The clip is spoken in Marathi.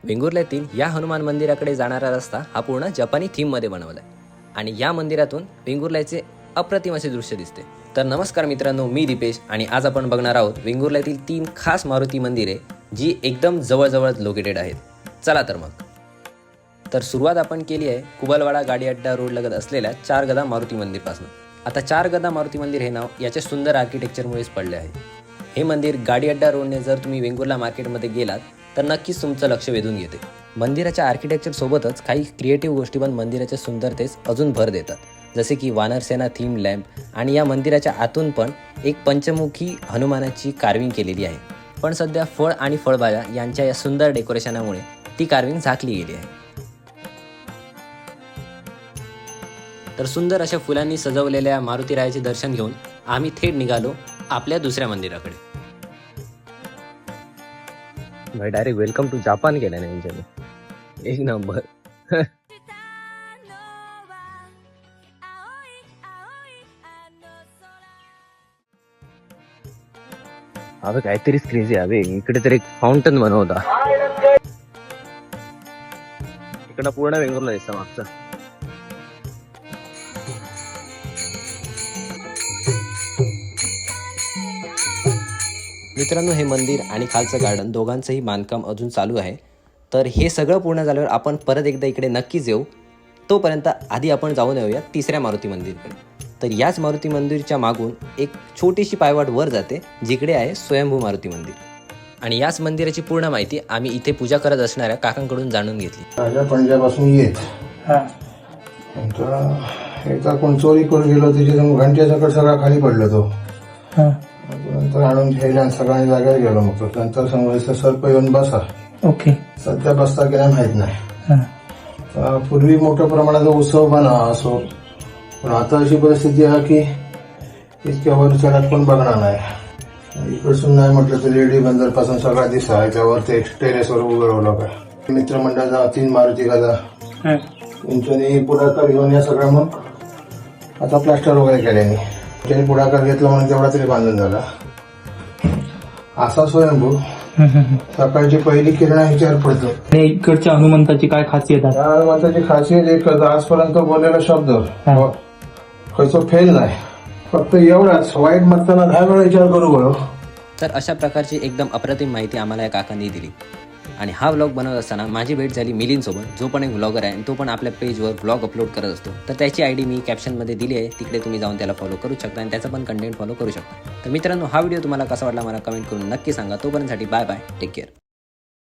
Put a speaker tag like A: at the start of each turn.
A: वेंगुर्ल्यातील या हनुमान मंदिराकडे जाणारा रस्ता हा पूर्ण जपानी थीममध्ये बनवला आहे आणि या मंदिरातून वेंगुर्ल्याचे अप्रतिम असे दृश्य दिसते. तर नमस्कार मित्रांनो, मी दीपेश आणि आज आपण बघणार आहोत वेंगुर्ल्यातील 3 खास मारुती मंदिरे जी एकदम जवळजवळ लोकेटेड आहेत. चला तर मग. तर सुरुवात आपण केली आहे कुबलवाडा गाडी अड्डा रोड लगत असलेल्या 4 गदा मारुती मंदिरपासून. आता 4 गदा मारुती मंदिर हे नाव याच्या सुंदर आर्किटेक्चरमुळेच पडले आहे. हे मंदिर गाडी अड्डा रोडने जर तुम्ही वेंगुर्ला मार्केटमध्ये गेलात तर नक्कीच तुमचं लक्ष वेधून घेते. मंदिराच्या आर्किटेक्चर सोबतच काही क्रिएटिव्ह गोष्टी पण मंदिराच्या सुंदरतेस अजून भर देतात, जसे की वानरसेना थीम लॅम्प आणि या मंदिराच्या आतून पण एक पंचमुखी हनुमानाची कार्विंग केलेली आहे. पण सध्या फळ आणि फळभाज्या यांच्या या सुंदर डेकोरेशनामुळे ती कार्विंग झाकली गेली आहे. तर सुंदर अशा फुलांनी सजवलेल्या मारुतीरायाचे दर्शन घेऊन आम्ही थेट निघालो आपल्या दुसऱ्या मंदिराकडे. भाई डायरेक्ट वेलकम टू जापान केलं ना यांच्याने. एक नंबर. अबे काहीतरीच क्रेझी आहे. इकडे तर एक फाउंटन बनवता. इकडं पूर्ण वेंगुर्ला दिसतं मागचं. मित्रांनो, हे मंदिर आणि खालचं गार्डन दोघांचंही बांधकाम अजून चालू आहे. तर हे सगळं पूर्ण झाल्यावर आपण परत एकदा इकडे नक्कीच येऊ. तोपर्यंत आधी आपण जाऊन येऊया तिसऱ्या मारुती मंदिरकडे. तर याच मारुती मंदिरच्या मागून एक छोटीशी पायवाट वर जाते, जिकडे आहे स्वयंभू मारुती मंदिर. आणि याच मंदिराची पूर्ण माहिती आम्ही इथे पूजा करत असणाऱ्या काकांकडून जाणून घेतली.
B: राजा पंजाबपासून येत एकदा कोण चोरी करून गेलो, त्याच्या घंट्याचा कड सगळा खाली पडलो तो. नंतर आणून घ्यायला सगळ्यांनी जागेवर गेलो. मग तो नंतर सांगायचं सर्प येऊन बसा. ओके. सध्या बसता की नाही माहित नाही. पूर्वी मोठ्या प्रमाणात उत्सव बना असो, पण आता अशी परिस्थिती आहे की इतक्या वरच्यात पण बघणार नाही. इकडसून नाही म्हटलं तर लेडी बंदर पासून सगळा दिसा त्यावर ते टेरेसवर उघडवलं काय. मित्रमंडळाचा 3 मारुती गदा त्यांच्यानी पुढाकार घेऊन या सगळं मग आता प्लास्टर वगैरे केल्याने त्यांनी पुढाकार घेतला म्हणून तेवढा तरी बांधून झाला. असा स्वयंभू सकाळची पहिली किरण ह्याच्यावर पडतो.
C: इकडच्या हनुमंताची काय खासियत आहे?
B: हनुमंताची खासियत एकच, आजपर्यंत बोललेला शब्द खयचो फेल नाही. फक्त एवढाच वाईट म्हणताना 10 वेळा विचार करू बरो.
A: तर अशा प्रकारची एकदम अप्रतिम माहिती आम्हाला या काकांनी दिली. आणि हा व्लॉग बनवत असताना माझी भेट झाली मिलिंदसोबत, जो पण एक व्लॉगर आहे आणि तो पण आपल्या पेजवर व्लॉग अपलोड करत असतो. तर त्याची आयडी मी कॅप्शनमध्ये दिली आहे, तिकडे तुम्ही जाऊन त्याला फॉलो करू शकता आणि त्याचा पण कंटेंट फॉलो करू शकता. तर मित्रांनो, हा व्हिडिओ तुम्हाला कसा वाटला मला कमेंट करून नक्की सांगा. तोपर्यंतसाठी बाय बाय, टेक केअर.